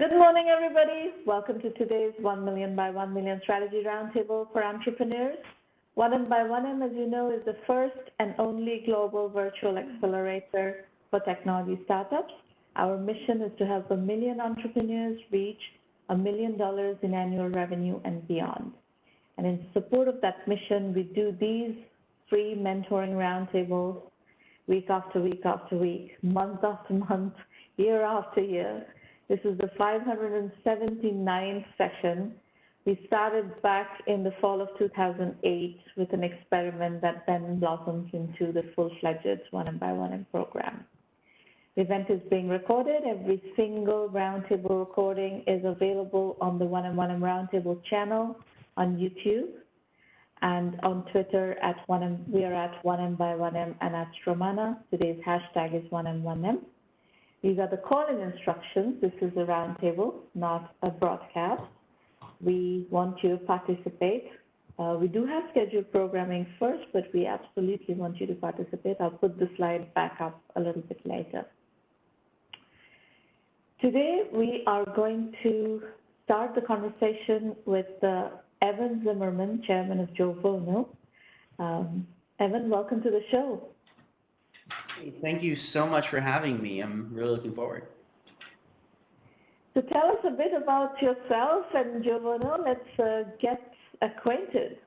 Good morning, everybody. Welcome to today's 1 Million by 1 Million Strategy Roundtable for Entrepreneurs. 1M, as you know, is the first and only global virtual accelerator for technology startups. Our mission is to help 1 million entrepreneurs reach $1 million in annual revenue and beyond. And in support of that mission, we do these free mentoring roundtables week after week after week, month after month, year after year. This is the 579th session. We started back in the fall of 2008 with an experiment that then blossomed into the full-fledged 1M1M program. The event is being recorded. Every single roundtable recording is available on the 1M1M Roundtable channel on YouTube and on Twitter we are at 1M1M and at Stromana. Today's hashtag is 1M1M. These are the call-in instructions. This is a roundtable, not a broadcast. We want you to participate. We do have scheduled programming first, but we absolutely want you to participate. I'll put the slide back up a little bit later. Today, we are going to start the conversation with Evan Zimmerman, chairman of Jovono. Evan, welcome to the show. Thank you so much for having me. I'm really looking forward. So tell us a bit about yourself and Jovono. Let's get acquainted.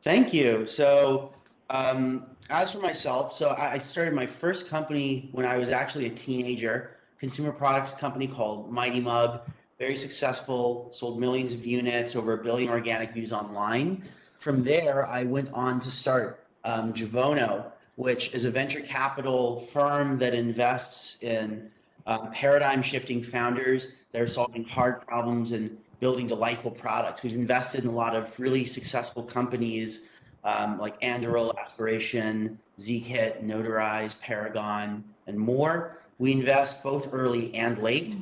Thank you. So as for myself, I started my first company when I was actually a teenager, consumer products company called Mighty Mug, very successful, sold millions of units, over 1 billion organic views online. From there, I went on to start Jovono, which is a venture capital firm that invests in paradigm-shifting founders that are solving hard problems and building delightful products. We've invested in a lot of really successful companies like Anduril, Aspiration, Zkit, Notarize, Paragon, and more. We invest both early and late,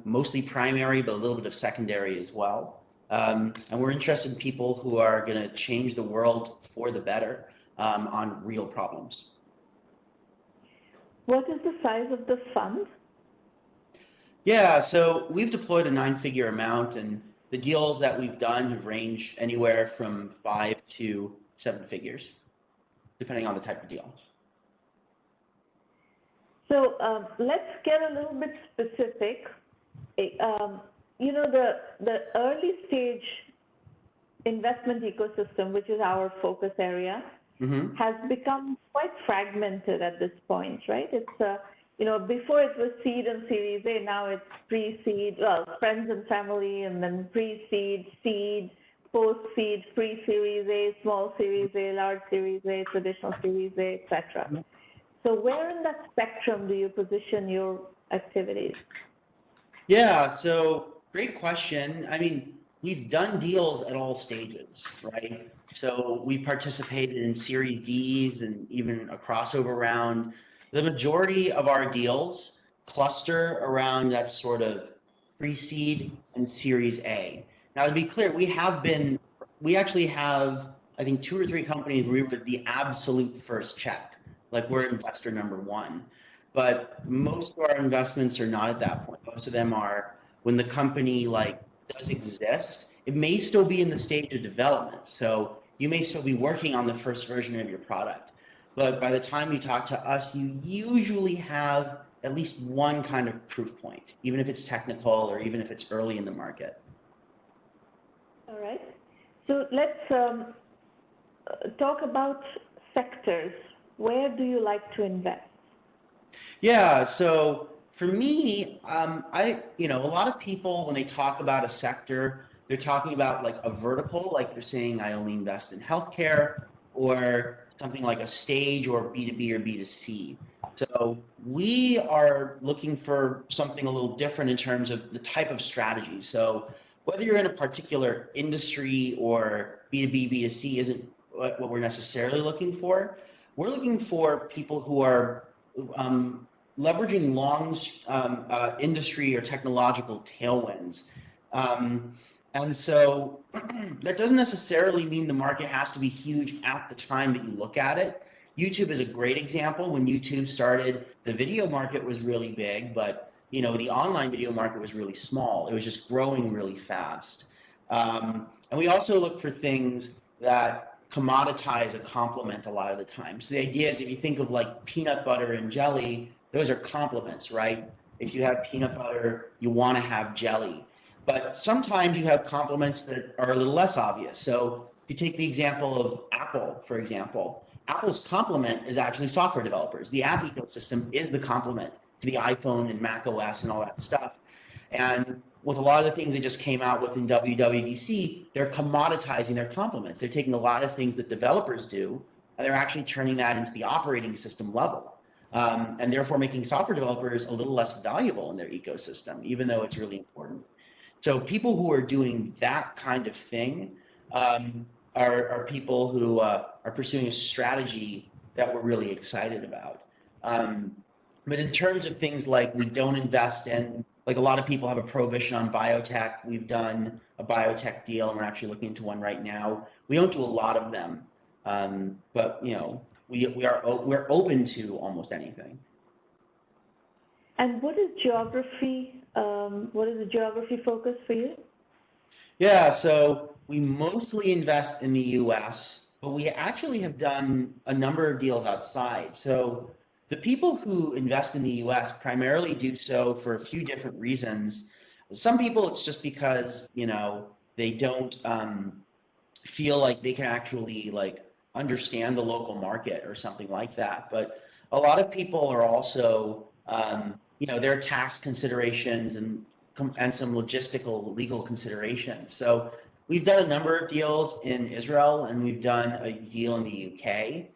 mostly primary, but a little bit of secondary as well. And we're interested in people who are going to change the world for the better. On real problems. What is the size of the fund? Yeah, so we've deployed a 9-figure amount, and the deals that we've done have ranged anywhere from 5 to 7 figures, depending on the type of deal. So let's get a little bit specific. You know, the early stage investment ecosystem, which is our focus area, has become quite fragmented at this point, right? It's, you know, before it was seed and Series A, now it's pre-seed, well, friends and family, and then pre-seed, seed, post-seed, pre-Series A, small Series A, large Series A, traditional Series A, etc. So where in that spectrum do you position your activities? Yeah, so great question. I mean, we've done deals at all stages, right? So we've participated in Series Ds and even a crossover round. The majority of our deals cluster around that sort of pre-seed and Series A. Now, to be clear, we actually have, I think, 2 or 3 companies where we were the absolute first check, like we're investor number 1. But most of our investments are not at that point. Most of them are when the company does exist. It may still be in the stage of development. So you may still be working on the first version of your product. But by the time you talk to us, you usually have at least one kind of proof point, even if it's technical or even if it's early in the market. All right. So let's talk about sectors. Where do you like to invest? Yeah, so for me, a lot of people, when they talk about a sector, they're talking about like a vertical, like they're saying I only invest in healthcare, or something like a stage or B2B or B2C. So we are looking for something a little different in terms of the type of strategy. So whether you're in a particular industry or B2B, B2C isn't what we're necessarily looking for. We're looking for people who are leveraging long industry or technological tailwinds. And so that doesn't necessarily mean the market has to be huge at the time that you look at it. YouTube is a great example. When YouTube started, the video market was really big, but the online video market was really small. It was just growing really fast. And we also look for things that commoditize a complement a lot of the time. So the idea is if you think of like peanut butter and jelly, those are complements, right? If you have peanut butter, you want to have jelly. But sometimes you have complements that are a little less obvious. So if you take the example of Apple, for example, Apple's complement is actually software developers. The app ecosystem is the complement to the iPhone and Mac OS and all that stuff. And with a lot of the things they just came out with in WWDC, they're commoditizing their complements. They're taking a lot of things that developers do, and they're actually turning that into the operating system level, and therefore making software developers a little less valuable in their ecosystem, even though it's really important. So people who are doing that kind of thing are people who are pursuing a strategy that we're really excited about. But in terms of things like we don't invest in, like a lot of people have a prohibition on biotech. We've done a biotech deal, and we're actually looking into one right now. We don't do a lot of them, but we're open to almost anything. And what is geography? What is the geography focus for you? Yeah, so we mostly invest in the U.S., but we actually have done a number of deals outside. So the people who invest in the U.S. primarily do so for a few different reasons. Some people, it's just because, they don't feel like they can actually understand the local market or something like that. But a lot of people are also, there are tax considerations and some logistical legal considerations. So we've done a number of deals in Israel, and we've done a deal in the UK.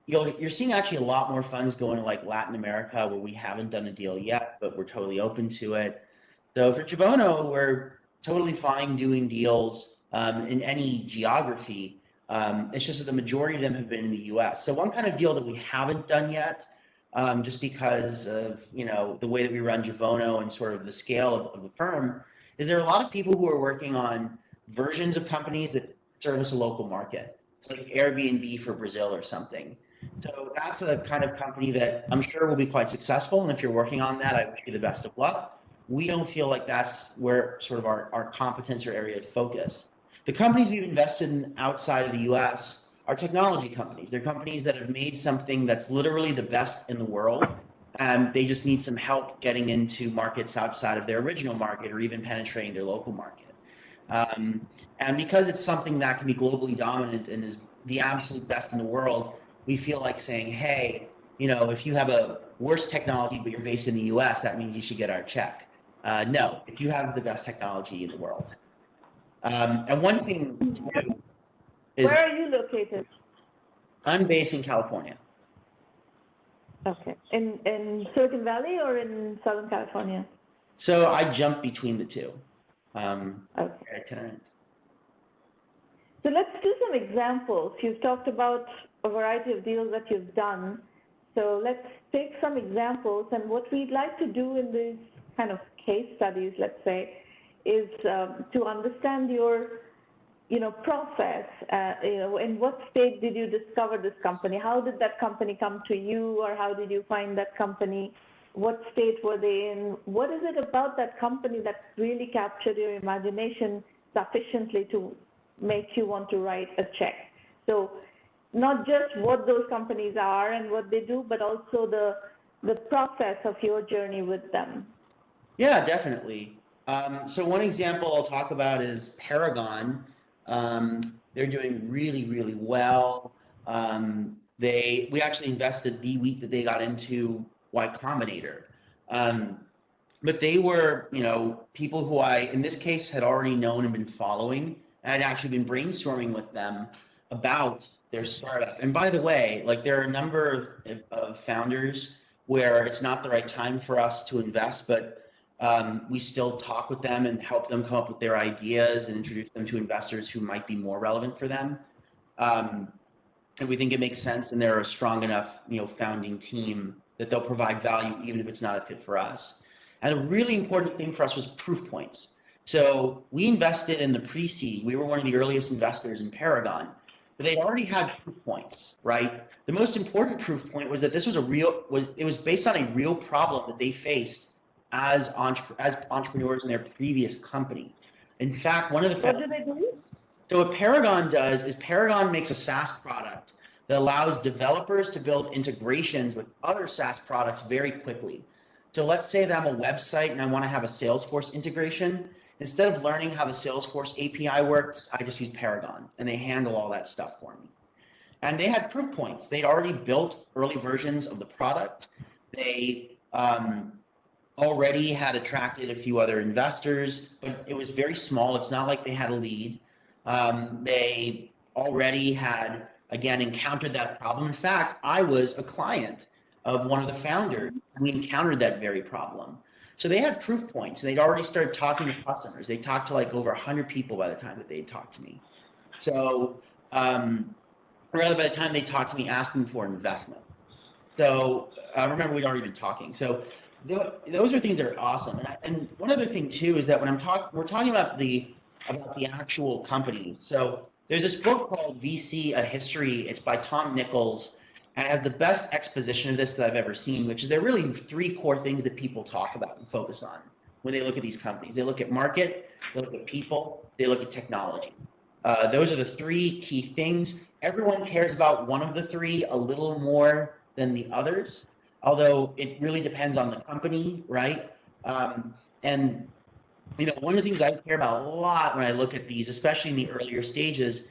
You're seeing actually a lot more funds going to Latin America, where we haven't done a deal yet, but we're totally open to it. So for Jovono, we're totally fine doing deals in any geography. It's just that the majority of them have been in the US. So one kind of deal that we haven't done yet, just because of the way that we run Jovono and sort of the scale of the firm, is there are a lot of people who are working on versions of companies that service a local market. It's like Airbnb for Brazil or something. So that's a kind of company that I'm sure will be quite successful. And if you're working on that, I wish you the best of luck. We don't feel like that's where sort of our competence or area of focus. The companies we've invested in outside of the US are technology companies. They're companies that have made something that's literally the best in the world, and they just need some help getting into markets outside of their original market or even penetrating their local market. And because it's something that can be globally dominant and is the absolute best in the world, we feel like saying, hey, if you have a worse technology but you're based in the US, that means you should get our check. No, if you have the best technology in the world. And one thing too is, where are you located? I'm based in California. Okay. In Silicon Valley or in Southern California? So I jump between the two. Okay. So let's do some examples. You've talked about a variety of deals that you've done. So let's take some examples. And what we'd like to do in these kind of case studies, let's say, is to understand your process. In what state did you discover this company? How did that company come to you, or how did you find that company? What state were they in? What is it about that company that really captured your imagination sufficiently to make you want to write a check? So not just what those companies are and what they do, but also the process of your journey with them. Yeah, definitely. So one example I'll talk about is Paragon. They're doing really, really well. We actually invested the week that they got into Y Combinator. But they were, people who I, in this case, had already known and been following, and I'd actually been brainstorming with them about their startup. And by the way, there are a number of founders where it's not the right time for us to invest, but we still talk with them and help them come up with their ideas and introduce them to investors who might be more relevant for them. And we think it makes sense, and they're a strong enough, founding team that they'll provide value even if it's not a fit for us. And a really important thing for us was proof points. So we invested in the pre-seed. We were one of the earliest investors in Paragon. but they already had proof points, right? The most important proof point was that this was it was based on a real problem that they faced as entrepreneurs in their previous company. In fact, one of the What do they do? so what Paragon does is Paragon makes a SaaS product that allows developers to build integrations with other SaaS products very quickly. So let's say that I'm a website and I want to have a Salesforce integration. Instead of learning how the Salesforce API works, I just use Paragon, and they handle all that stuff for me. And they had proof points. They'd already built early versions of the product. They already had attracted a few other investors, but it was very small. It's not like they had a lead. They already had, again, encountered that problem. In fact, I was a client of one of the founders, and we encountered that very problem. So they had proof points, and they'd already started talking to customers. They talked to like over 100 people by the time that they'd talked to me. So rather by the time they talked to me asking for investment. So remember, we'd already been talking. So those are things that are awesome. And one other thing too is that when we're talking about the actual companies. So there's this book called VC: A History. It's by Tom Nichols, and it has the best exposition of this that I've ever seen, which is there are really three core things that people talk about and focus on when they look at these companies. They look at market, they look at people, they look at technology. Those are the three key things. Everyone cares about one of the three a little more than the others, although it really depends on the company, right? And one of the things I care about a lot when I look at these, especially in the earlier stages,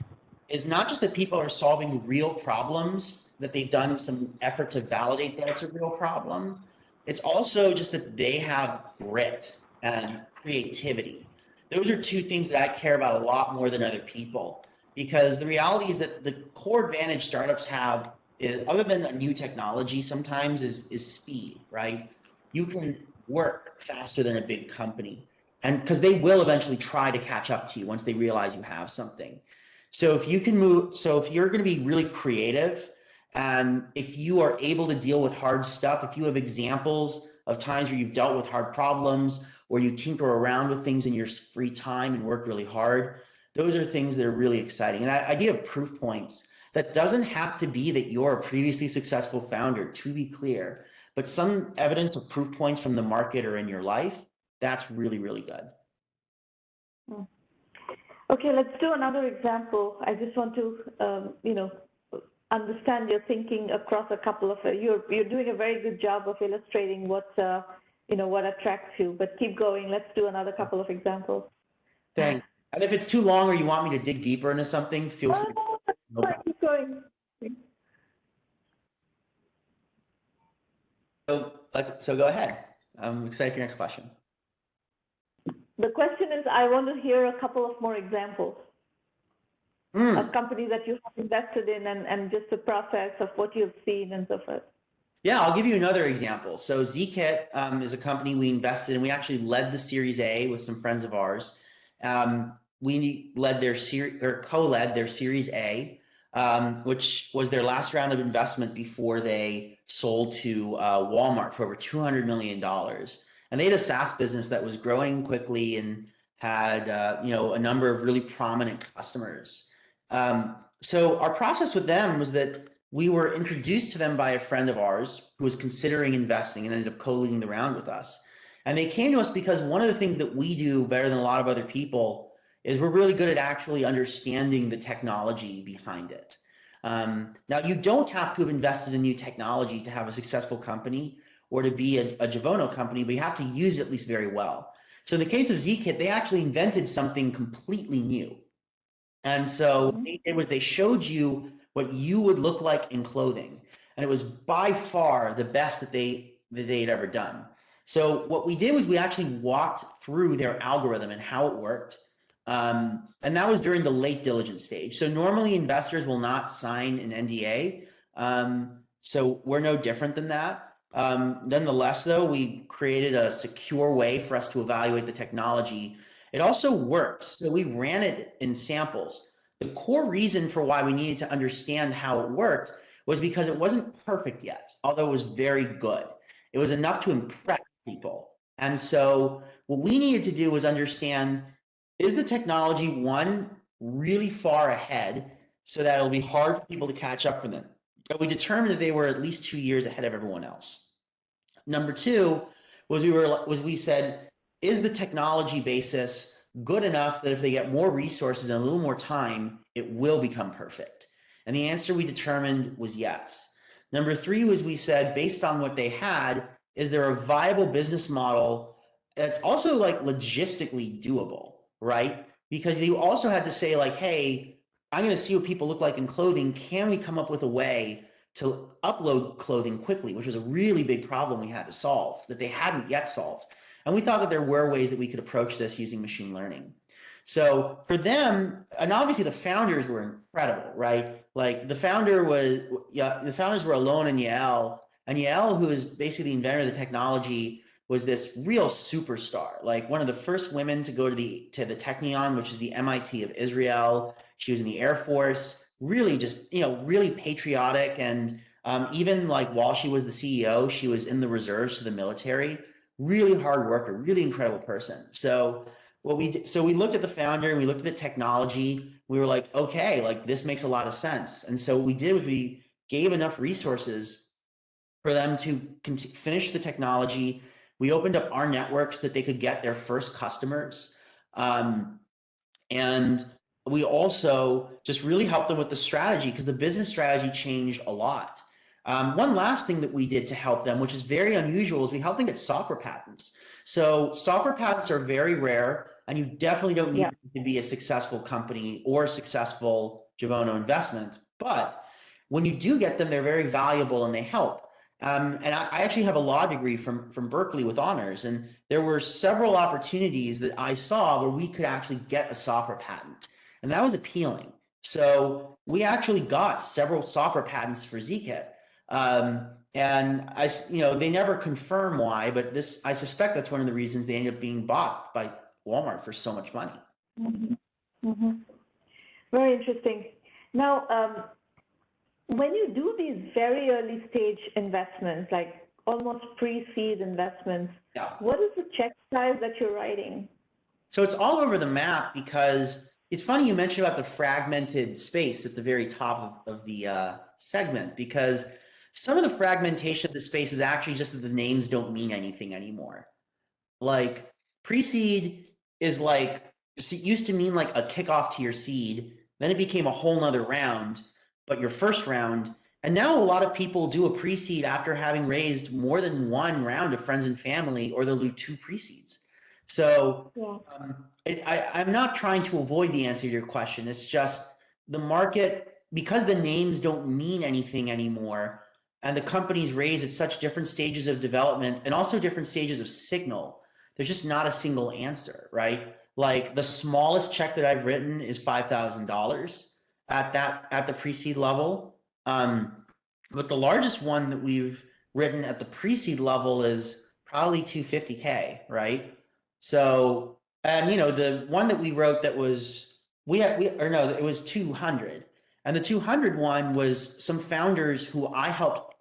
is not just that people are solving real problems, that they've done some effort to validate that it's a real problem. It's also just that they have grit and creativity. Those are two things that I care about a lot more than other people, because the reality is that the core advantage startups have, is, other than a new technology sometimes, is speed, right? You can work faster than a big company, and because they will eventually try to catch up to you once they realize you have something. So if you can move, so if you're going to be really creative, and if you are able to deal with hard stuff, if you have examples of times where you've dealt with hard problems, or you tinker around with things in your free time and work really hard, those are things that are really exciting. And that idea of proof points, that doesn't have to be that you're a previously successful founder, to be clear, but some evidence of proof points from the market or in your life, that's really, really good. Okay, let's do another example. I just want to, understand your thinking across a couple of. You're doing a very good job of illustrating what what attracts you. But keep going. Let's do another couple of examples. Thanks. And if it's too long or you want me to dig deeper into something, feel free. No, keep going. So go ahead. I'm excited for your next question. The question is, I want to hear a couple of more examples of companies that you have invested in, and just the process of what you've seen and so forth. Yeah, I'll give you another example. So Zkit is a company we invested in. We actually led the Series A with some friends of ours. We led their co-led their Series A, which was their last round of investment before they sold to Walmart for over $200 million. And they had a SaaS business that was growing quickly and had a number of really prominent customers. So our process with them was that we were introduced to them by a friend of ours who was considering investing and ended up co-leading the round with us. And they came to us because one of the things that we do better than a lot of other people is we're really good at actually understanding the technology behind it. Now, you don't have to have invested in new technology to have a successful company or to be a Jovono company, but you have to use it at least very well. So in the case of Zkit, they actually invented something completely new. And so what they did was they showed you what you would look like in clothing. And it was by far the best that they'd ever done. So what we did was we actually walked through their algorithm and how it worked. And that was during the late diligence stage. So normally investors will not sign an NDA. So we're no different than that. Nonetheless, though, we created a secure way for us to evaluate the technology. It also works. So we ran it in samples. The core reason for why we needed to understand how it worked was because it wasn't perfect yet, although it was very good. It was enough to impress people. And so what we needed to do was understand, is the technology, one, really far ahead so that it'll be hard for people to catch up for them. But we determined that they were at least 2 years ahead of everyone else. Number two was we said, is the technology basis good enough that if they get more resources and a little more time, it will become perfect? And the answer we determined was yes. Number three was we said, based on what they had, is there a viable business model that's also like logistically doable, right? Because you also had to say like, hey, I'm going to see what people look like in clothing. Can we come up with a way to upload clothing quickly, which was a really big problem we had to solve that they hadn't yet solved. And we thought that there were ways that we could approach this using machine learning. So for them, and obviously the founders were incredible, right? Like the founders were Alon and Yael, who is basically the inventor of the technology, was this real superstar, like one of the first women to go to the Technion, which is the MIT of Israel. She was in the Air Force, really just, really patriotic. And even like while she was the CEO, she was in the reserves for the military, really hard worker, really incredible person. So we looked at the founder and we looked at the technology. We were like, okay, like this makes a lot of sense. And so what we did was we gave enough resources for them to finish the technology. We opened up our networks that they could get their first customers. And we also just really helped them with the strategy because the business strategy changed a lot. One last thing that we did to help them, which is very unusual, is we helped them get software patents. So software patents are very rare, and you definitely don't need to be a successful company or successful Jovono investment. But when you do get them, they're very valuable and they help. And I actually have a law degree from Berkeley with honors, and there were several opportunities that I saw where we could actually get a software patent, and that was appealing. So we actually got several software patents for Zkit. And they never confirm why, but I suspect that's one of the reasons they ended up being bought by Walmart for so much money. Mm-hmm. Mm-hmm. Very interesting. Now, when you do these very early stage investments, like almost pre-seed investments, what is the check size that you're writing? So it's all over the map because it's funny you mentioned about the fragmented space at the very top of the segment, because some of the fragmentation of the space is actually just that the names don't mean anything anymore. Like pre-seed is like, it used to mean like a kickoff to your seed, then it became a whole nother round, but your first round. And now a lot of people do a pre-seed after having raised more than one round of friends and family, or they'll do 2 pre-seeds. So I'm not trying to avoid the answer to your question. It's just the market, because the names don't mean anything anymore, and the companies raise at such different stages of development and also different stages of signal, there's just not a single answer, right? Like the smallest check that I've written is $5,000 at the pre-seed level. But the largest one that we've written at the pre-seed level is probably $250K, right? So, and the one that we wrote that was, it was 200. And the 200 one was some founders who I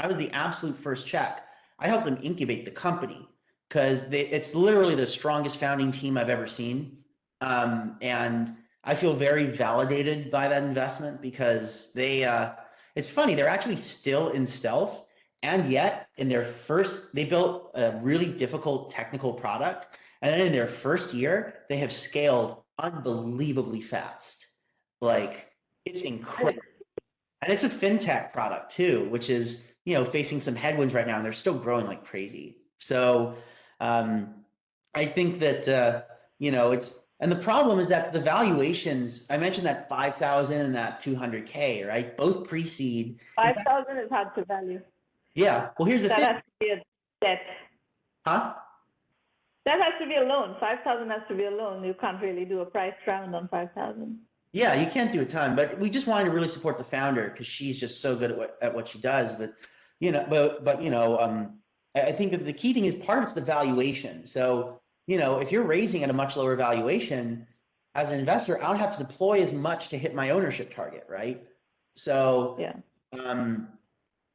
was the absolute first check. I helped them incubate the company because it's literally the strongest founding team I've ever seen. And I feel very validated by that investment because it's funny, they're actually still in stealth, and yet they built a really difficult technical product, and then in their first year, they have scaled unbelievably fast. Like, it's incredible. And it's a fintech product too, which is, facing some headwinds right now, and they're still growing like crazy. So I think that, and the problem is that the valuations, I mentioned that 5,000 and that 200K, right? Both pre-seed. 5,000 is hard to value. Yeah. Well, here's the thing. That has to be a debt. Huh? That has to be a loan. 5,000 has to be a loan. You can't really do a price round on 5,000. Yeah, you can't do a ton, but we just wanted to really support the founder because she's just so good at what she does. But I think that the key thing is part of it's the valuation. So if you're raising at a much lower valuation, as an investor, I don't have to deploy as much to hit my ownership target, right? So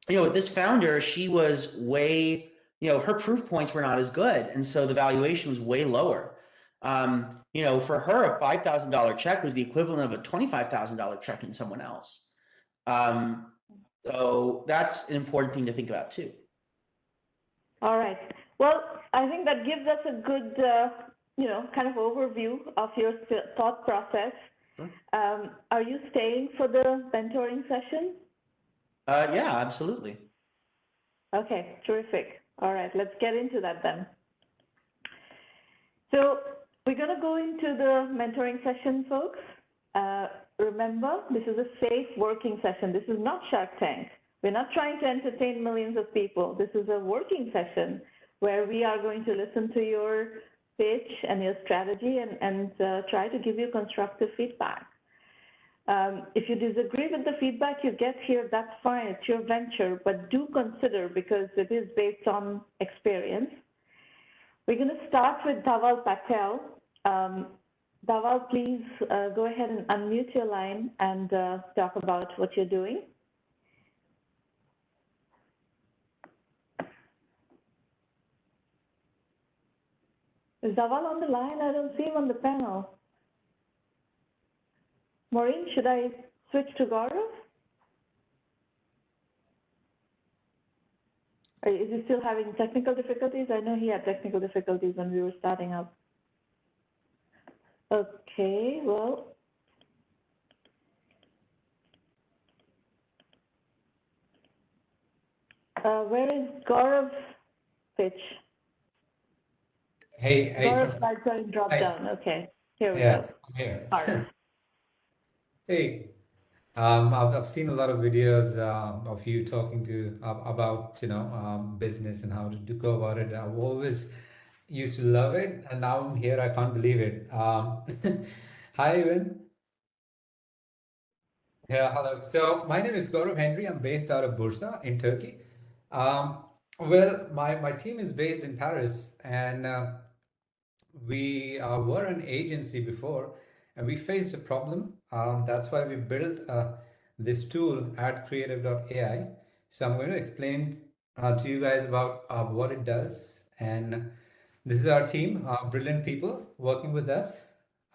with this founder, she was way, her proof points were not as good, and so the valuation was way lower. For her, a $5,000 check was the equivalent of a $25,000 check in someone else. So that's an important thing to think about too. All right. Well, I think that gives us a good, kind of overview of your thought process. Sure. Are you staying for the mentoring session? Yeah, absolutely. Okay, terrific. All right, let's get into that then. So we're going to go into the mentoring session, folks. Remember, this is a safe working session. This is not Shark Tank. We're not trying to entertain millions of people. This is a working session where we are going to listen to your pitch and your strategy and try to give you constructive feedback. If you disagree with the feedback you get here, that's fine. It's your venture, but do consider, because it is based on experience. We're going to start with Dhaval Patel. Dhaval, please go ahead and unmute your line and talk about what you're doing. Is Dhaval on the line? I don't see him on the panel. Maureen, should I switch to Gaurav? Is he still having technical difficulties? I know he had technical difficulties when we were starting up. Okay, well. Where is Gaurav's pitch? Hey, Gaurav's slides are in drop down. Okay, here we go. I'm here. All right. Hey, I've seen a lot of videos of you talking to about business and how to go about it. I've always used to love it, and now I'm here. I can't believe it. Hi, Evan. Yeah, hello. So my name is Gaurav Henry. I'm based out of Bursa in Turkey. Well, my team is based in Paris, and we were an agency before, and we faced a problem. That's why we built this tool, AdCreative.ai. So I'm going to explain to you guys about what it does. And this is our team, brilliant people working with us.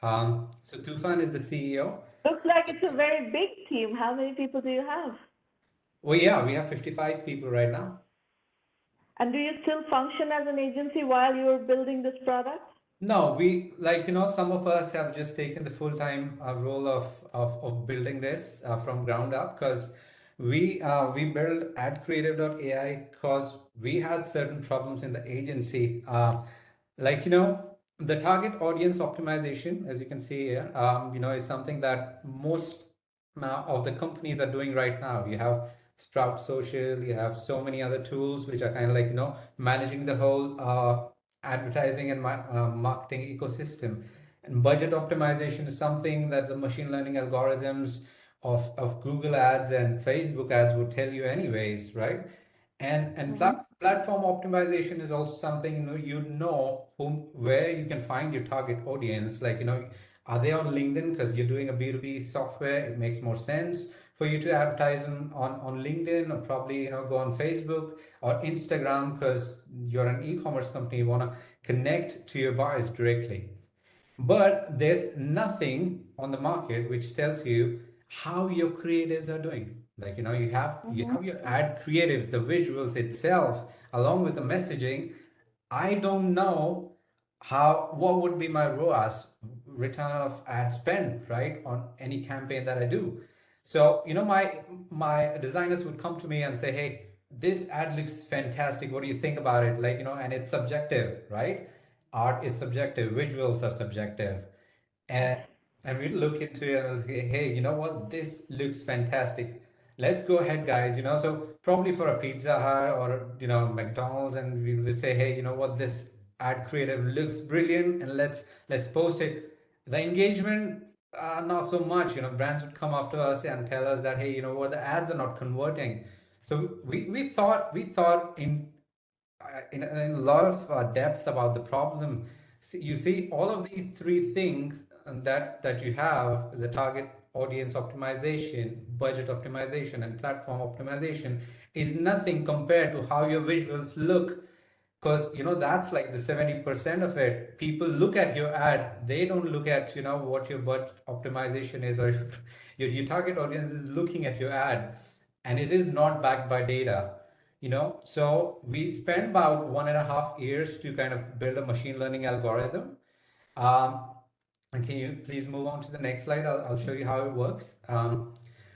So Tufan is the CEO. Looks like it's a very big team. How many people do you have? Well, yeah, we have 55 people right now. And do you still function as an agency while you're building this product? No, we some of us have just taken the full-time role of building this from ground up, because we built AdCreative.ai because we had certain problems in the agency. The target audience optimization, as you can see here, is something that most of the companies are doing right now. You have Sprout Social, you have so many other tools which are kind of managing the whole advertising and marketing ecosystem. And budget optimization is something that the machine learning algorithms of Google ads and Facebook ads would tell you anyways, right? And platform optimization is also something where you can find your target audience. Are they on LinkedIn? Because you're doing a B2B software, it makes more sense for you to advertise on LinkedIn, or probably go on Facebook or Instagram, because you're an e-commerce company, you want to connect to your buyers directly. But there's nothing on the market which tells you how your creatives are doing. You have your ad creatives, the visuals itself, along with the messaging. I don't know what would be my ROAS, return of ad spend, right, on any campaign that I do. So my designers would come to me and say, hey, this ad looks fantastic, what do you think about it? And it's subjective, right? Art is subjective, visuals are subjective. And we look into it and say, hey, you know what, this looks fantastic, let's go ahead, guys. So probably for a Pizza Hut or McDonald's, and we would say, hey, you know what, this ad creative looks brilliant, and let's post it. The engagement, not so much. Brands would come after us and tell us that, hey, you know what, the ads are not converting. So we thought in a lot of depth about the problem. You see, all of these three things that you have, the target audience optimization, budget optimization, and platform optimization, is nothing compared to how your visuals look because that's like the 70% of it. People look at your ad, they don't look at what your budget optimization is, or if your target audience is looking at your ad and it is not backed by data. So we spent about 1.5 years to kind of build a machine learning algorithm. um, and can you please move on to the next slide? I'll show you how it works.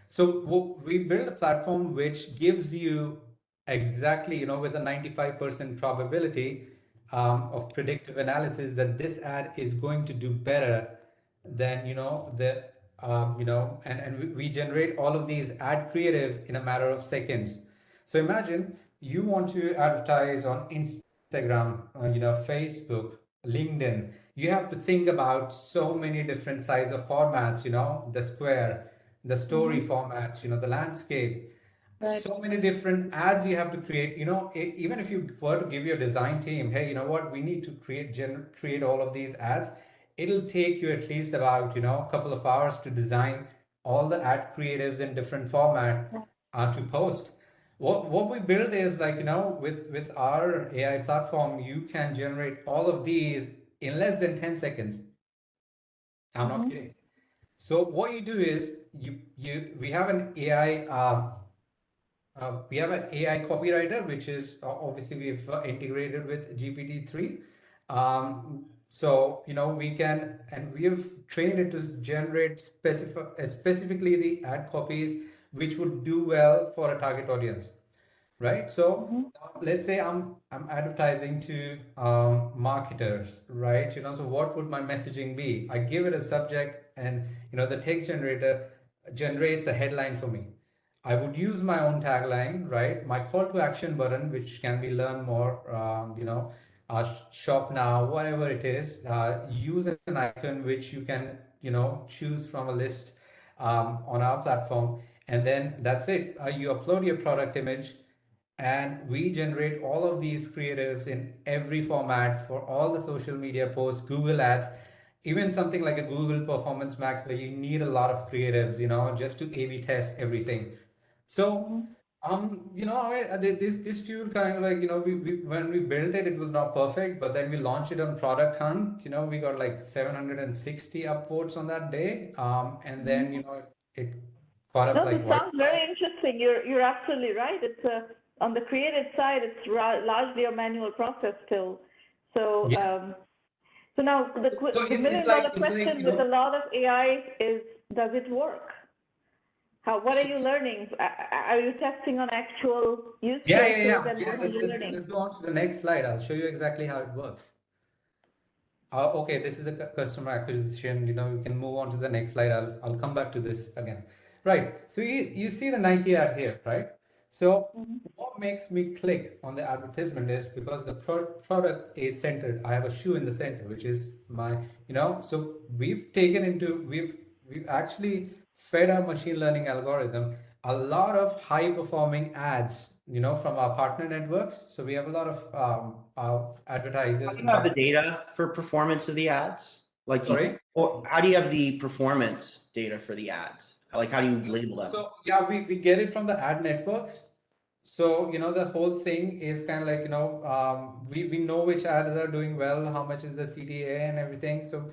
So we build a platform which gives you exactly, with a 95% probability of predictive analysis, that this ad is going to do better than, and we generate all of these ad creatives in a matter of seconds. So imagine you want to advertise on Instagram, Facebook, LinkedIn. You have to think about so many different size of formats, the square, the story Mm-hmm. format, the landscape, Right. so many different ads you have to create. Even if you were to give your design team, hey, you know what, we need to create all of these ads, it'll take you at least about, a couple of hours to design all the ad creatives in different format to post. What we build is like, with our AI platform, you can generate all of these in less than 10 seconds. I'm not Mm-hmm. kidding. So what you do is we have an AI we have an AI copywriter, which is obviously we've integrated with GPT-3. So, we can, and we have trained it to generate specifically the ad copies which would do well for a target audience, right? So Mm-hmm. let's say I'm advertising to marketers, right? So what would my messaging be? I give it a subject, and the text generator generates a headline for me. I would use my own tagline, right? My call to action button, which can be learn more, shop now, whatever it is. Use an icon which you can, choose from a list on our platform, and then that's it. You upload your product image, and we generate all of these creatives in every format for all the social media posts, Google ads, even something like a Google Performance Max, where you need a lot of creatives, just to A/B test everything. So, Mm-hmm. this tool kind of like, we when we built it, it was not perfect, but then we launched it on Product Hunt. We got like 760 upvotes on that day, and then Mm-hmm. it caught up No, this like sounds wildfire. very interesting. You're absolutely right. It's on the creative side, it's largely a manual process still. So Yeah. so now So the it's million like dollar question with a lot of AI is, does it work? What are you learning? Are you testing on actual use Yeah, yeah, cases, yeah, and yeah. what are Let's you let's learning? let's go on to the next slide. I'll show you exactly how it works. Okay, this is a customer acquisition. You can move on to the next slide. I'll come back to this again. Right. So you see the Nike ad here, right? So Mm-hmm. what makes me click on the advertisement is because the product is centered. I have a shoe in the center, which is my, so we've actually fed our machine learning algorithm a lot of high performing ads, from our partner networks. So we have a lot of How advertisers do and you have the market. data for performance of the ads? Like, Sorry. or how do you have the performance data for the ads? Like, how do you label them? So yeah, we get it from the ad networks. So the whole thing is kind of like, we know which ads are doing well, how much is the CTA and everything. So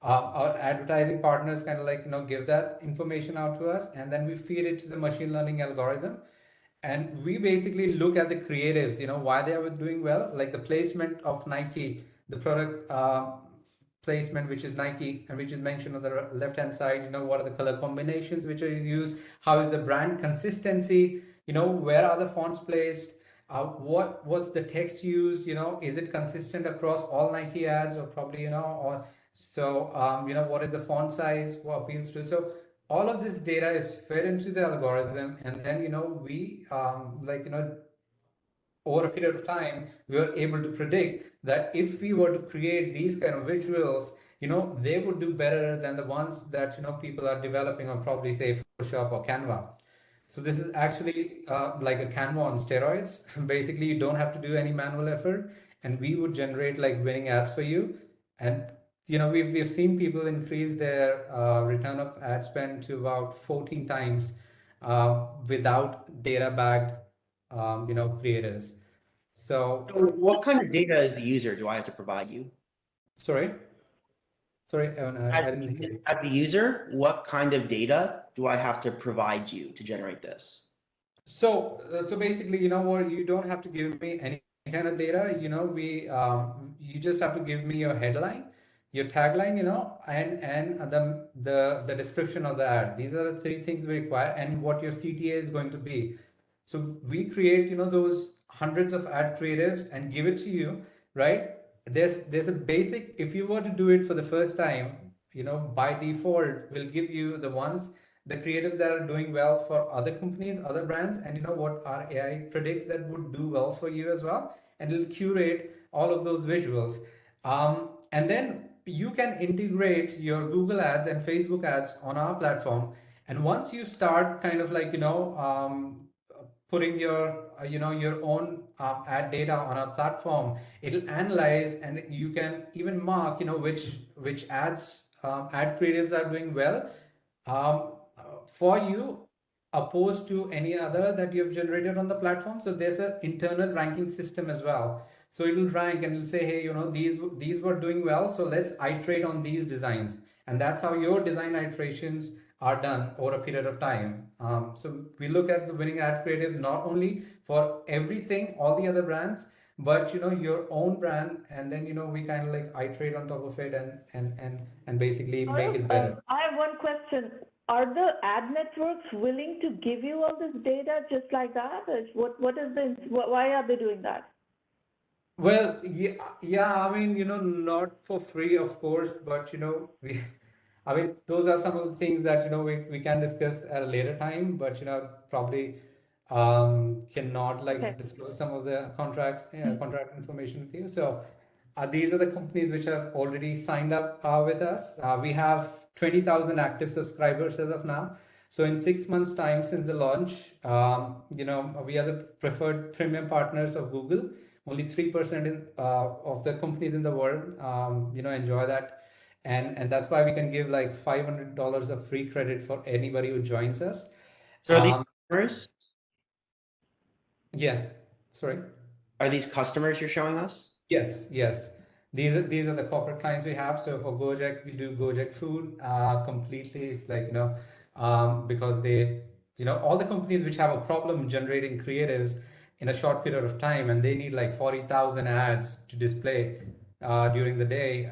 our advertising partners kind of like, give that information out to us, and then we feed it to the machine learning algorithm, and we basically look at the creatives, why they are doing well, like the placement of Nike, the product placement, which is Nike, and which is mentioned on the left hand side. What are the color combinations which are used, how is the brand consistency, where are the fonts placed, what was the text used, is it consistent across all Nike ads, or probably, or so, what is the font size, what appeals to. So all of this data is fed into the algorithm, and then we like over a period of time, we were able to predict that if we were to create these kind of visuals, they would do better than the ones that people are developing on, probably say Photoshop or Canva. So this is actually like a Canva on steroids. Basically, you don't have to do any manual effort, and we would generate like winning ads for you. And we've seen people increase their return of ad spend to about 14 times without data backed creators. So, So what kind of data as the user do I have to provide you? sorry, Evan, I didn't hear you. As the user, what kind of data do I have to provide you to generate this? So basically, you know what, you don't have to give me any kind of data. You just have to give me your headline, your tagline, and the description of the ad. These are the three things we require, and what your CTA is going to be. So we create, those hundreds of ad creatives and give it to you, right? There's a basic, if you were to do it for the first time, by default, we'll give you the creatives that are doing well for other companies, other brands, and what our AI predicts that would do well for you as well, and it'll curate all of those visuals. And then you can integrate your Google ads and Facebook ads on our platform. And once you start kind of like, putting your own ad data on our platform, it'll analyze, and you can even mark, which ad creatives are doing well for you, opposed to any other that you've generated on the platform. So there's an internal ranking system as well. So it'll rank and it'll say, hey, these were doing well, so let's iterate on these designs. And that's how your design iterations are done over a period of time. So we look at the winning ad creatives not only for everything, all the other brands, but your own brand, and then we kind of like iterate on top of it, and basically make it better. I have one question. Are the ad networks willing to give you all this data just like that? Why are they doing that? Well, yeah, I mean, not for free, of course, but I mean, those are some of the things that we can discuss at a later time, but probably cannot like Okay. disclose some of the contract information with you. So these are the companies which have already signed up with us. We have 20,000 active subscribers as of now. So in 6 months' time since the launch, we are the preferred premium partners of Google. Only 3% of the companies in the world, enjoy that, and that's why we can give like $500 of free credit for anybody who joins us. So are these customers? Yeah, sorry. Are these customers you're showing us? Yes, yes. These are the corporate clients we have. So for Gojek, we do Gojek food completely, like because they, all the companies which have a problem generating creatives in a short period of time, and they need like 40,000 ads to display during the day.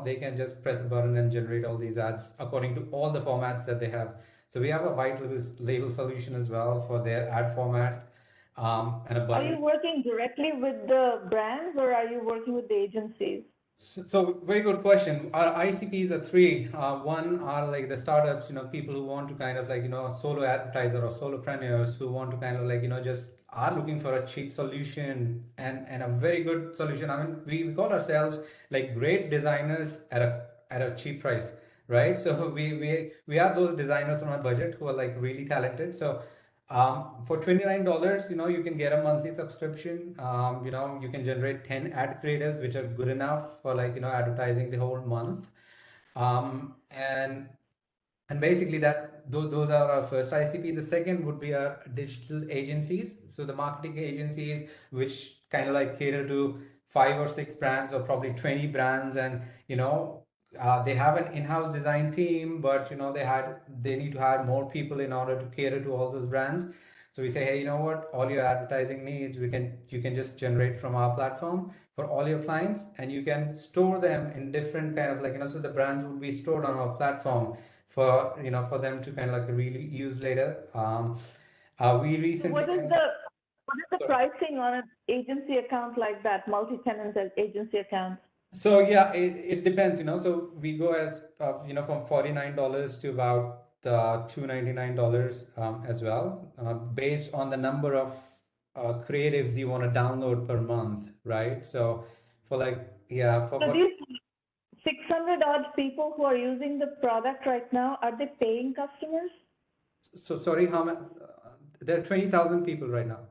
They can just press a button and generate all these ads according to all the formats that they have. So we have a white label solution as well for their ad format. And a Are button. you working directly with the brands or are you working with the agencies? So very good question. Our ICPs are three. One are like the startups, people who want to kind of like, solo advertiser or solopreneurs who want to kind of like, just are looking for a cheap solution and a very good solution. I mean, we call ourselves like great designers at a cheap price, right? So we have those designers on our budget who are like really talented. So for $29, you can get a monthly subscription. You can generate 10 ad creatives, which are good enough for like, advertising the whole month. And basically those are our first ICP. The second would be our digital agencies. So the marketing agencies, which kind of like cater to 5 or 6 brands or probably 20 brands, and they have an in-house design team, but they need to hire more people in order to cater to all those brands. So we say, hey, you know what, all your advertising needs, you can just generate from our platform for all your clients, and you can store them in different kind of like, so the brands will be stored on our platform for for them to kind of like really use later. We recently What is the pricing on an agency account like that, multi-tenant agency account? So yeah, it depends, So we go as from $49 to about $299 as well, based on the number of creatives you want to download per month, right? So for like So these 600 odd people who are using the product right now, are they paying customers? So sorry, how many? There are 20,000 people right now,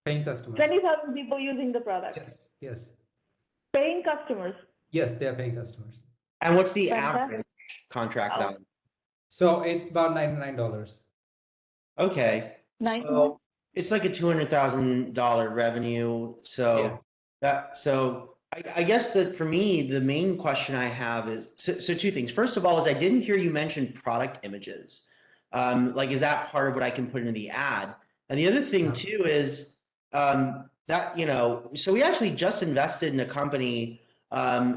paying customers. 20,000 people using the product. Yes, yes. Paying customers. Yes, they are paying customers. And what's the Fantastic. average contract value? So it's about $99. Okay. 99? So It's like a $200,000 revenue. Yeah. I guess that for me, the main question I have is, so two things. First of all, is I didn't hear you mention product images. Like, is that part of what I can put into the ad? And the other thing Yeah. too is that, so we actually just invested in a company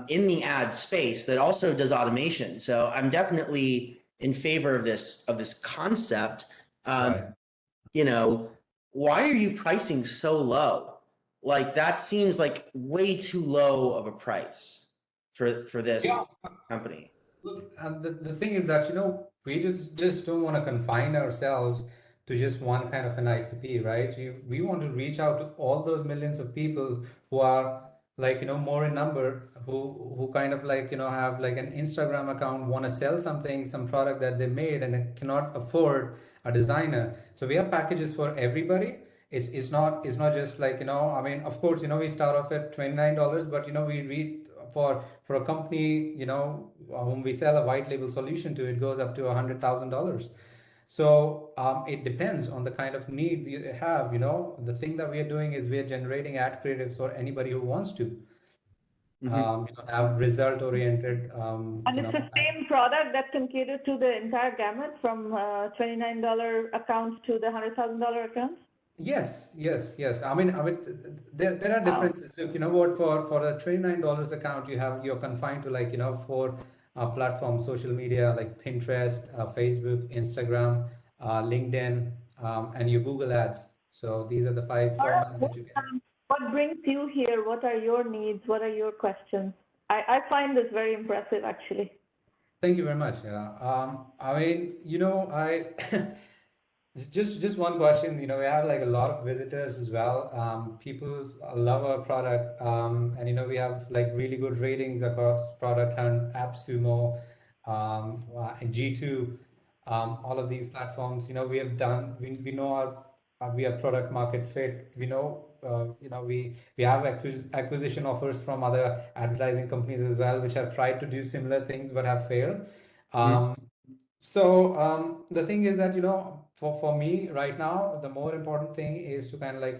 in the ad space that also does automation. So I'm definitely in favor of this concept. Um, Right. you know, why are you pricing so low? Like that seems like way too low of a price for this Yeah. company. Look, and the thing is that, we just don't want to confine ourselves to just one kind of an ICP, right? We want to reach out to all those millions of people who are like, more in number, who kind of like, have like an Instagram account, want to sell something, some product that they made and it cannot afford a designer. So we have packages for everybody. It's not just like, I mean, of course, we start off at $29, but we read for a company, whom we sell a white label solution to, it goes up to $100,000. So it depends on the kind of need you have. The thing that we are doing is we are generating ad creatives for anybody who wants to Hmm. have result oriented. And it's the same product that can cater to the entire gamut from $29 accounts to the $100,000 accounts? Yes, yes, yes. I mean, there are Wow. differences. Look, you know what? For a $29 account, you're confined to like four platforms, social media like Pinterest, Facebook, Instagram, LinkedIn, and your Google Ads. So these are the five Gaurav, formats that you can. what brings you here? What are your needs? What are your questions? I find this very impressive, actually. Thank you very much. Yeah. I mean, I just one question. We have like a lot of visitors as well. People love our product, and we have like really good ratings across product and AppSumo, and G2, all of these platforms. We have done. We know we have product market fit. We know. We have acquisition offers from other advertising companies as well, which have tried to do similar things but have failed. Hmm. Um, the thing is that, for me right now, the more important thing is to kind of like,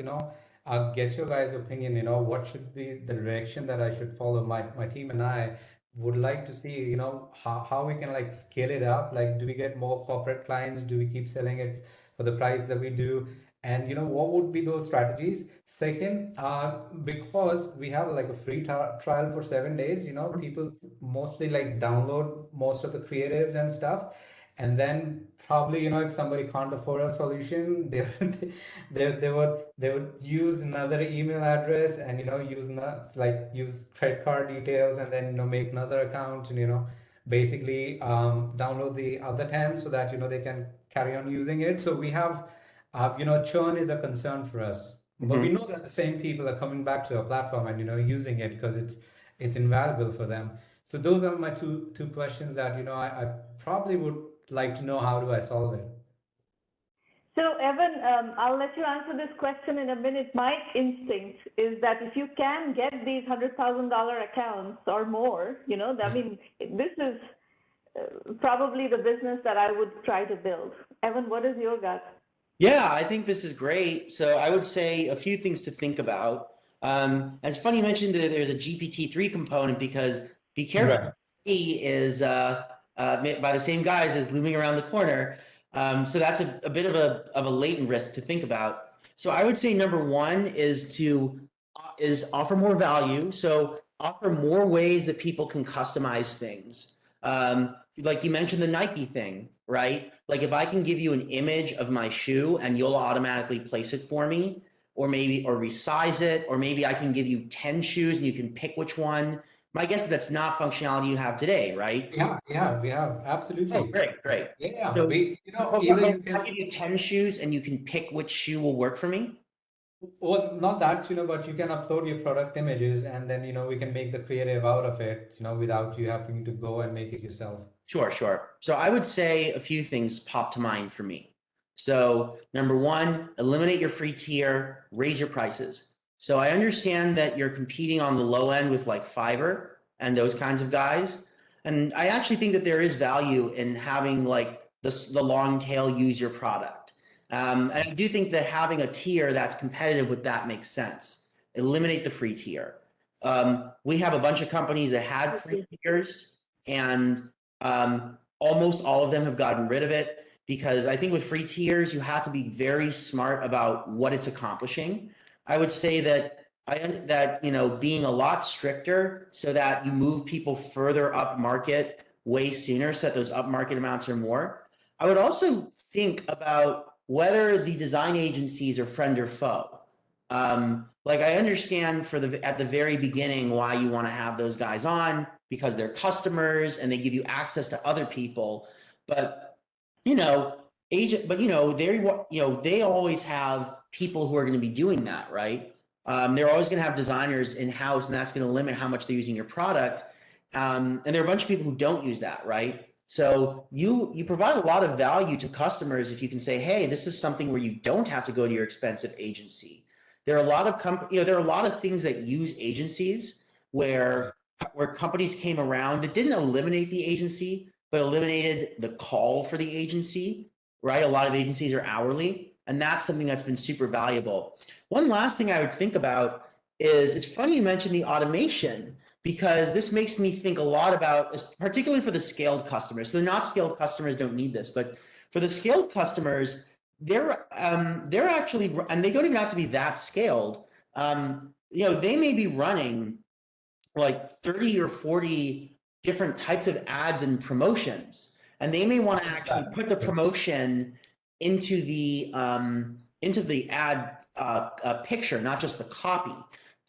get your guys' opinion, what should be the direction that I should follow. My team and I would like to see, how we can like scale it up. Like, do we get more corporate clients? Do we keep selling it for the price that we do? And, what would be those strategies? Second, because we have like a free trial for 7 days, people mostly like download most of the creatives and stuff, and then probably, if somebody can't afford a solution, they would use another email address and use credit card details, and then make another account, and basically download the other 10 so that they can carry on using it. So we have churn is a concern for us, but we Hmm. know that the same people are coming back to our platform and using it because it's invaluable for them. So those are my two questions that I probably would like to know, how do I solve it? So, Evan, I'll let you answer this question in a minute. My instinct is that if you can get these $100,000 accounts or more, I Yeah. mean, this is probably the business that I would try to build. Evan, what is your gut? Yeah, I think this is great. So I would say a few things to think about. And it's funny you mentioned that there's a GPT-3 component because be careful, Right. he is by the same guys as looming around the corner. So that's a bit of a latent risk to think about. So I would say number one is offer more value. So offer more ways that people can customize things. Like you mentioned the Nike thing, right? Like if I can give you an image of my shoe and you'll automatically place it for me, or resize it, or maybe I can give you 10 shoes and you can pick which one. My guess is that's not functionality you have today, right? Yeah, we have Oh, absolutely. great, great. Yeah, So, we either but you if I can. give you 10 shoes and you can pick which shoe will work for me. Well, not that, but you can upload your product images, and then, we can make the creative out of it, without you having to go and make it yourself. Sure, sure. So I would say a few things pop to mind for me. So number one, eliminate your free tier, raise your prices. So I understand that you're competing on the low end with like Fiverr and those kinds of guys. And I actually think that there is value in having like the long tail use your product. And I do think that having a tier that's competitive with that makes sense. Eliminate the free tier. We have a bunch of companies that had free tiers, and almost all of them have gotten rid of it, because I think with free tiers, you have to be very smart about what it's accomplishing. I would say that being a lot stricter so that you move people further up market way sooner, so that those up market amounts are more. I would also think about whether the design agencies are friend or foe. Like, I understand at the very beginning why you want to have those guys on, because they're customers and they give you access to other people. But they always have people who are going to be doing that, right? They're always going to have designers in house, and that's going to limit how much they're using your product. And there are a bunch of people who don't use that, right? So you provide a lot of value to customers if you can say, hey, this is something where you don't have to go to your expensive agency. There are a lot of there are a lot of things that use agencies where companies came around that didn't eliminate the agency, but eliminated the call for the agency, right? A lot of agencies are hourly, and that's something that's been super valuable. One last thing I would think about is, it's funny you mentioned the automation, because this makes me think a lot about, particularly for the scaled customers. So the not scaled customers don't need this, but for the scaled customers, they're actually, and they don't even have to be that scaled. They may be running like 30 or 40 different types of ads and promotions, and they may want to actually put the promotion into the ad picture, not just the copy.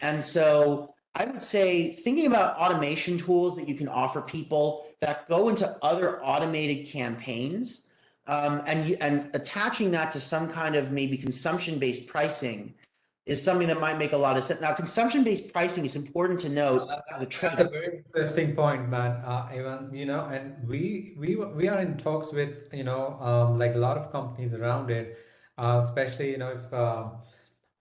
And so I would say, thinking about automation tools that you can offer people that go into other automated campaigns, and attaching that to some kind of maybe consumption-based pricing is something that might make a lot of sense. Now, consumption-based pricing is important to note. That's a very interesting point, man. Evan, and we are in talks with, like a lot of companies around it, especially, if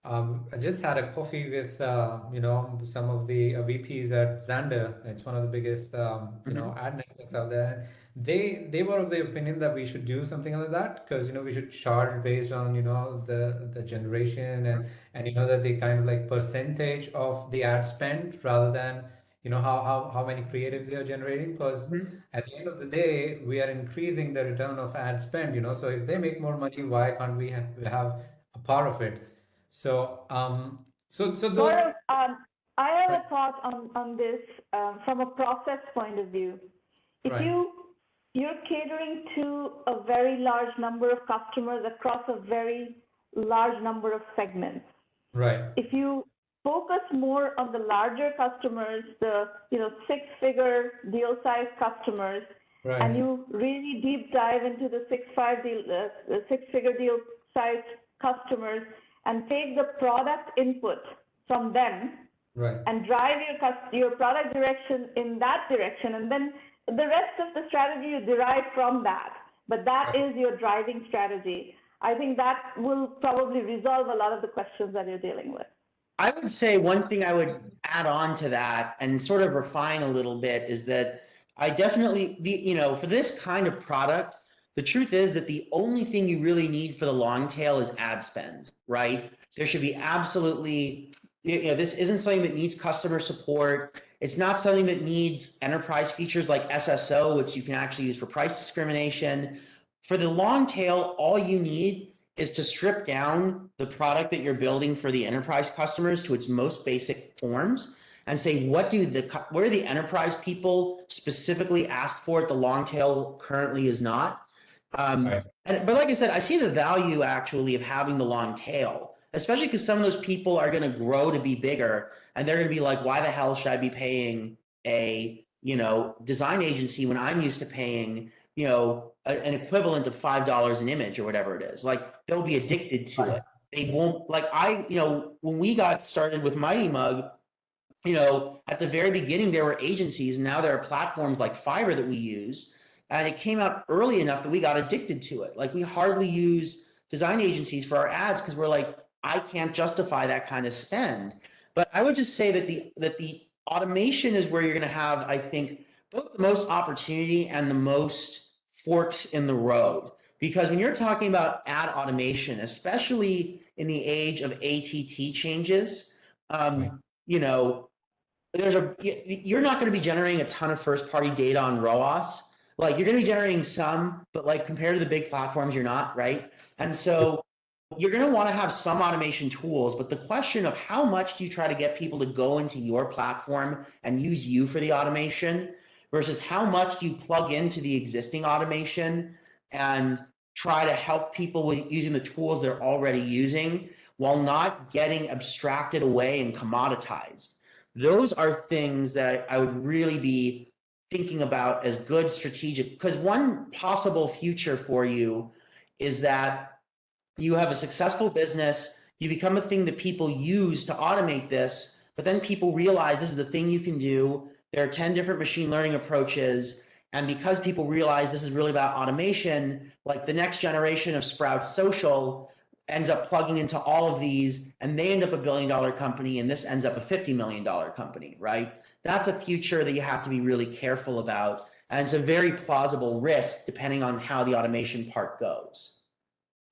I just had a coffee with, some of the VPs at Xandr. It's one of the biggest, ad networks out there. They were of the opinion that we should do something like that, because, we should charge based on, the generation, and that the kind of like percentage of the ad spend, rather than, how many creatives they are generating. Because at the end of the day, we are increasing the return of ad spend, so if they make more money, why can't we have a part of it? So, so those. Gaurav, I have Right. a thought on this from a process point of view. If Right. you're catering to a very large number of customers across a very large number of segments. Right. If you focus more on the larger customers, the six-figure deal size customers, Right. and you really deep dive into the six-figure deal size customers, and take the product input from them, Right. and drive your product direction in that direction, and then the rest of the strategy you derive from that. But that is your driving strategy. I think that will probably resolve a lot of the questions that you're dealing with. I would say one thing I would add on to that and sort of refine a little bit is that I definitely, for this kind of product, the truth is that the only thing you really need for the long tail is ad spend, right? There should be absolutely, this isn't something that needs customer support. It's not something that needs enterprise features like SSO, which you can actually use for price discrimination. For the long tail, all you need is to strip down the product that you're building for the enterprise customers to its most basic forms, and say, what do the enterprise people specifically ask for at the long tail currently is not. Right. But like I said, I see the value actually of having the long tail, especially because some of those people are going to grow to be bigger, and they're going to be like, why the hell should I be paying a design agency when I'm used to paying an equivalent of $5 an image or whatever it is. Like, they'll be addicted to it. They won't, like, when we got started with Mighty Mug, at the very beginning there were agencies, and now there are platforms like Fiverr that we use, and it came out early enough that we got addicted to it. Like, we hardly use design agencies for our ads because we're like, I can't justify that kind of spend. But I would just say that the automation is where you're going to have, I think, both the most opportunity and the most forks in the road. Because when you're talking about ad automation, especially in the age of ATT changes, Right. you know, you're not going to be generating a ton of first party data on ROAS. Like you're going to be generating some, but like compared to the big platforms, you're not, right? And so you're going to want to have some automation tools, but the question of how much do you try to get people to go into your platform and use you for the automation versus how much do you plug into the existing automation and try to help people with using the tools they're already using while not getting abstracted away and commoditized. Those are things that I would really be thinking about as good strategic, because one possible future for you is that you have a successful business, you become a thing that people use to automate this, but then people realize this is a thing you can do. There are 10 different machine learning approaches. And because people realize this is really about automation, like the next generation of Sprout Social ends up plugging into all of these and they end up $1 billion company and this ends up a $50 million company, right? That's a future that you have to be really careful about. And it's a very plausible risk depending on how the automation part goes.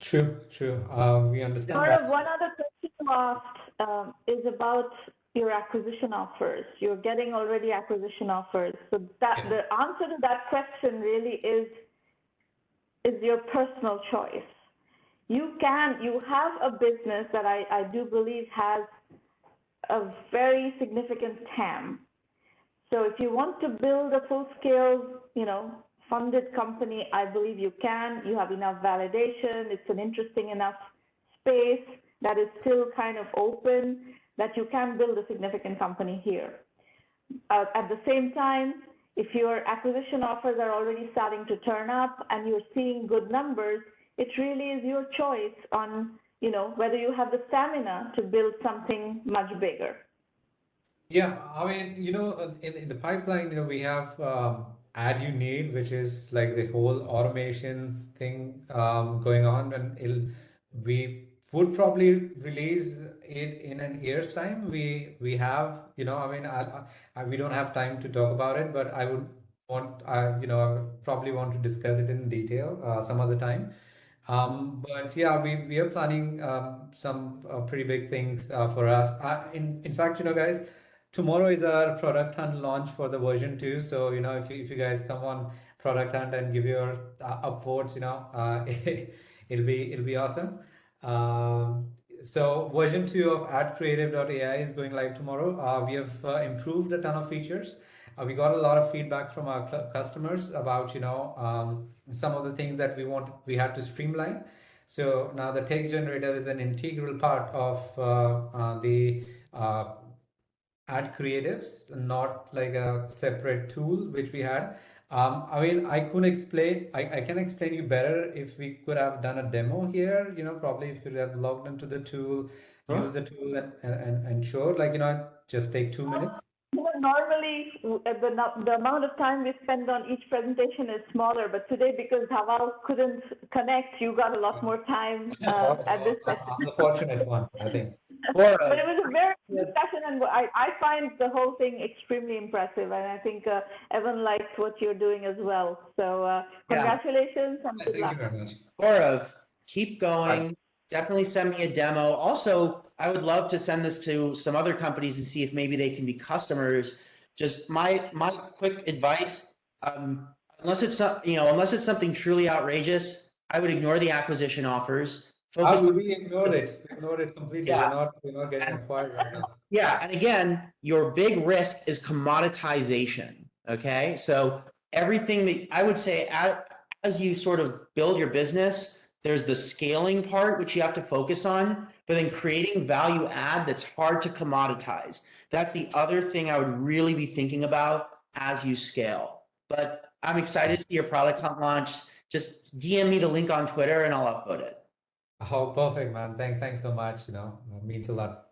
True, true. We understand that. Gaurav, one other question you asked is about your acquisition offers. You're getting already acquisition offers. So that Yeah. the answer to that question really is your personal choice. You have a business that I do believe has a very significant TAM. So if you want to build a full-scale, funded company, I believe you can. You have enough validation. It's an interesting enough space that is still kind of open that you can build a significant company here. At the same time, if your acquisition offers are already starting to turn up and you're seeing good numbers, it really is your choice on, whether you have the stamina to build something much bigger. Yeah, I mean, in the pipeline, we have Add You Need, which is like the whole automation thing going on, and we would probably release it in an year's time. We have, I mean, we don't have time to talk about it, but I would probably want to discuss it in detail some other time. But yeah, we are planning some pretty big things for us. In fact, guys, tomorrow is our product hunt launch for the version 2. So, if you guys come on product hunt and give your upvotes, it'll be awesome. So version 2 of AdCreative.ai is going live tomorrow. We have improved a ton of features. We got a lot of feedback from our customers about, some of the things that we had to streamline. So now the text generator is an integral part of the Ad Creatives, not like a separate tool which we had. I mean, I couldn't explain. I can explain you better if we could have done a demo here. Probably if you could have logged into the tool, use the tool, and show, just take 2 minutes. Normally, the amount of time we spend on each presentation is smaller, but today, because Dhaval couldn't connect, you got a lot more time at this session. I'm the fortunate one, I think. But it was a very good discussion, and I find the whole thing extremely impressive, and I think Evan likes what you're doing as well. So congratulations and good luck. Thank you very much. Gaurav, keep going. Definitely send me a demo. Also, I would love to send this to some other companies and see if maybe they can be customers. Just my quick advice, unless it's something truly outrageous, I would ignore the acquisition offers. We ignored it. We ignored it completely. Yeah. We're not getting acquired right now. Yeah, and again, your big risk is commoditization. Okay, so everything that I would say as you sort of build your business, there's the scaling part, which you have to focus on, but then creating value add that's hard to commoditize. That's the other thing I would really be thinking about as you scale. But I'm excited to see your product launch. Just DM me the link on Twitter and I'll upload it. Oh, perfect, man. Thanks so much. It means a lot.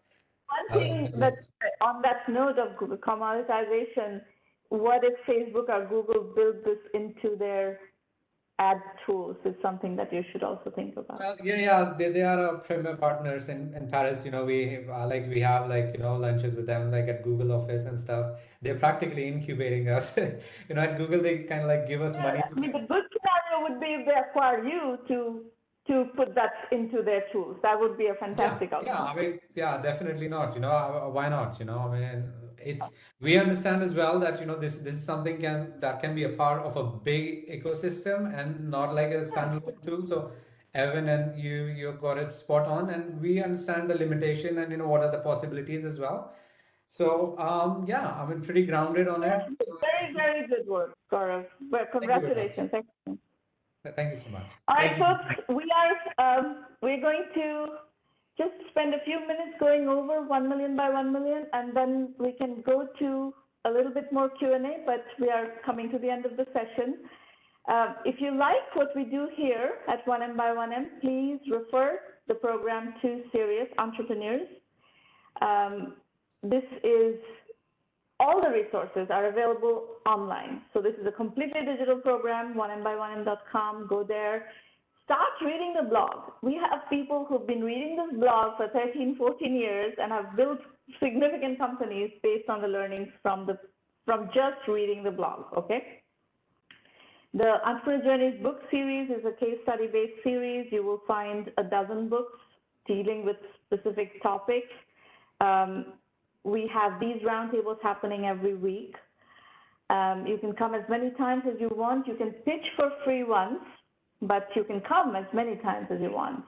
One thing that, on that note of commoditization, what if Facebook or Google build this into their ad tools is something that you should also think about. Well, yeah, they are our premier partners in Paris. We have lunches with them at Google Office and stuff. They're practically incubating us. At Google they kind of give us money. I mean, the good scenario would be if they acquire you to put that into their tools. That would be a fantastic outcome. I mean, definitely not. Why not? I mean, it's we understand as well that this is something that can be a part of a big ecosystem and not like a standalone tool. So, Evan, and you got it spot on, and we understand the limitation and what are the possibilities as well. So, I mean, pretty grounded on it. Very, very good work, Gaurav. Well, congratulations. Thank you. Thank you so much. All right, folks, we're going to just spend a few minutes going over 1 million by 1 million, and then we can go to a little bit more Q&A, but we are coming to the end of the session. If you like what we do here at 1M, please refer the program to serious entrepreneurs. All the resources are available online. So this is a completely digital program, 1M1M.com. Go there. Start reading the blog. We have people who've been reading this blog for 13, 14 years and have built significant companies based on the learnings from just reading the blog, okay? The Entrepreneur Journeys book series is a case study-based series. You will find a dozen books dealing with specific topics. We have these roundtables happening every week. You can come as many times as you want. You can pitch for free once, but you can come as many times as you want.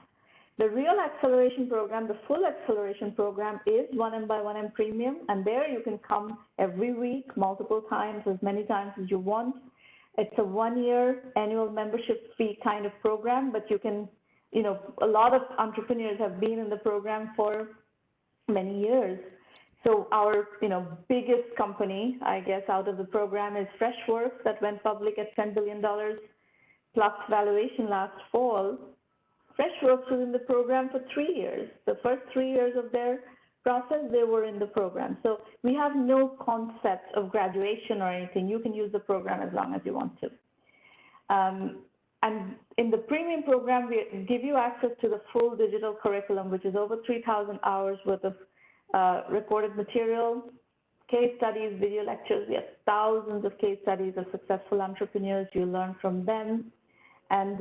The real acceleration program, the full acceleration program, is 1M Premium, and there you can come every week, multiple times, as many times as you want. It's a 1-year annual membership fee kind of program, but you can, a lot of entrepreneurs have been in the program for many years. So our, biggest company, I guess, out of the program is Freshworks that went public at $10 billion plus valuation last fall. Freshworks was in the program for 3 years. The first 3 years of their process, they were in the program. So we have no concept of graduation or anything. You can use the program as long as you want to. And in the premium program, we give you access to the full digital curriculum, which is over 3,000 hours worth of recorded material, case studies, video lectures. We have thousands of case studies of successful entrepreneurs. You learn from them. And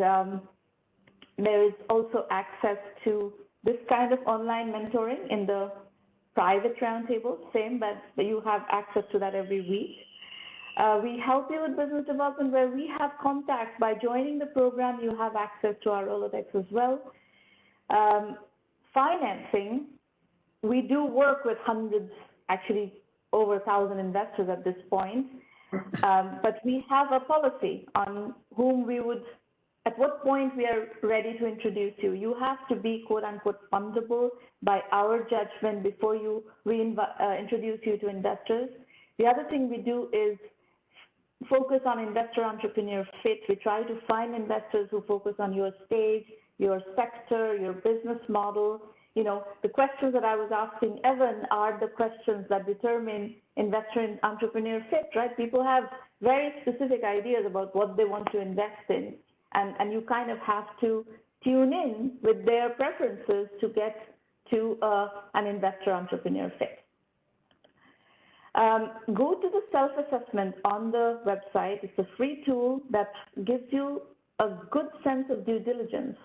there is also access to this kind of online mentoring in the private roundtable, same, but you have access to that every week. We help you with business development where we have contacts. By joining the program, you have access to our Rolodex as well. Financing, we do work with hundreds, actually over 1,000 investors at this point, but we have a policy on whom we would, at what point we are ready to introduce you. You have to be quote unquote fundable by our judgment before we introduce you to investors. The other thing we do is focus on investor entrepreneur fit. We try to find investors who focus on your stage, your sector, your business model. The questions that I was asking Evan are the questions that determine investor and entrepreneur fit, right? People have very specific ideas about what they want to invest in, and you kind of have to tune in with their preferences to get to an investor entrepreneur fit. Go to the self-assessment on the website. It's a free tool that gives you a good sense of due diligence,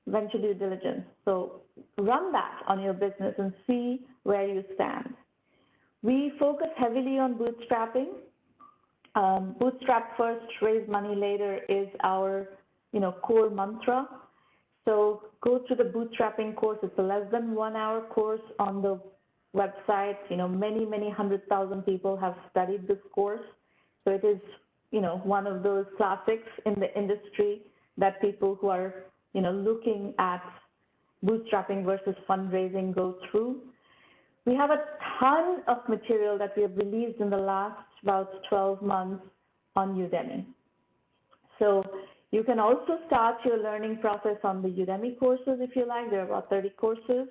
venture due diligence. So run that on your business and see where you stand. We focus heavily on bootstrapping. Bootstrap first, raise money later is our core mantra. So go through the bootstrapping course. It's a less than 1 hour course on the website. Many 100,000 people have studied this course. So it is, one of those classics in the industry that people who are, looking at bootstrapping versus fundraising go through. We have a ton of material that we have released in the last about 12 months on Udemy. So you can also start your learning process on the Udemy courses if you like. There are about 30 courses.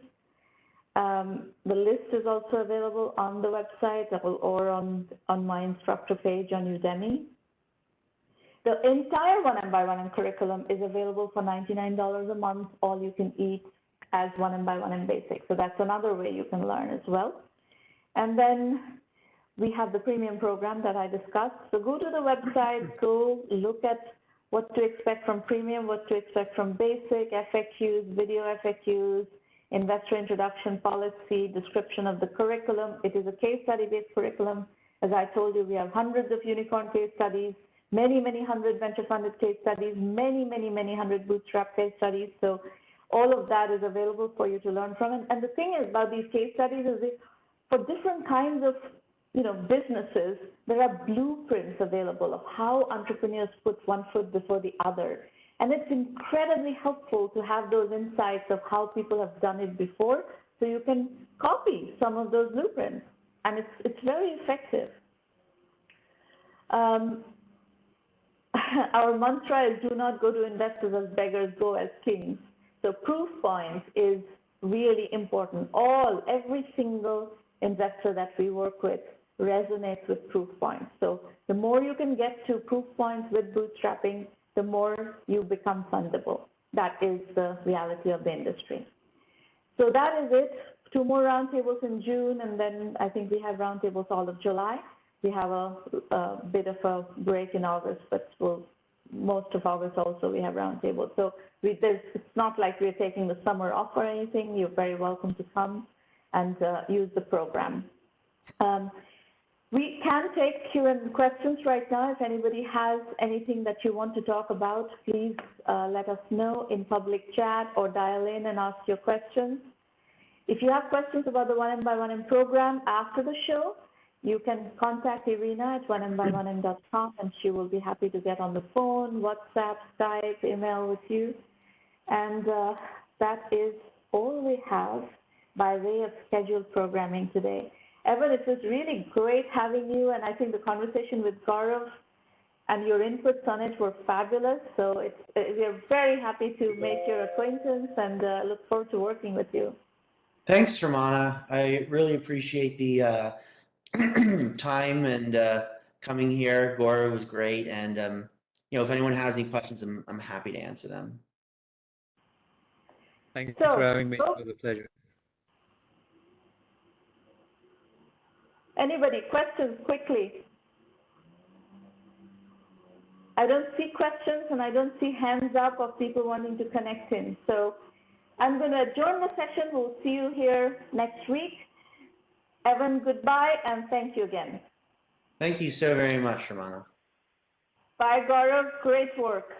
The list is also available on the website or on my instructor page on Udemy. The entire 1M curriculum is available for $99 a month, all you can eat as 1M Basic. So that's another way you can learn as well. And then we have the premium program that I discussed. So go to the website, go look at what to expect from premium, what to expect from basic, FAQs, video FAQs, investor introduction policy, description of the curriculum. It is a case study-based curriculum. As I told you, we have hundreds of unicorn case studies, many, many hundred venture-funded case studies, many, many, many hundred bootstrap case studies. So all of that is available for you to learn from. And the thing is about these case studies is that for different kinds of businesses, there are blueprints available of how entrepreneurs put one foot before the other. And it's incredibly helpful to have those insights of how people have done it before, so you can copy some of those blueprints. And it's very effective. Our mantra is do not go to investors as beggars, go as kings. So proof points is really important. Every single investor that we work with resonates with proof points. So the more you can get to proof points with bootstrapping, the more you become fundable. That is the reality of the industry. So that is it. 2 more roundtables in June, and then I think we have roundtables all of July. We have a bit of a break in August, but most of August also we have roundtables. So it's not like we're taking the summer off or anything. You're very welcome to come and use the program. We can take Q&A questions right now. If anybody has anything that you want to talk about, please let us know in public chat or dial in and ask your questions. If you have questions about the 1M1M program after the show, you can contact Irina at 1M1M.com, and she will be happy to get on the phone, WhatsApp, Skype, email with you. And that is all we have by way of scheduled programming today. Evan, it was really great having you, and I think the conversation with Gaurav and your inputs on it were fabulous. So we are very happy to make your acquaintance and look forward to working with you. Thanks, Ramana. I really appreciate the time and coming here. Gaurav was great, and if anyone has any questions, I'm happy to answer them. Thanks for having me. It was a pleasure. Anybody, questions quickly? I don't see questions and I don't see hands up of people wanting to connect in. So I'm going to adjourn the session. We'll see you here next week. Evan, goodbye and thank you again. Thank you so very much, Ramana. Bye, Gaurav. Great work.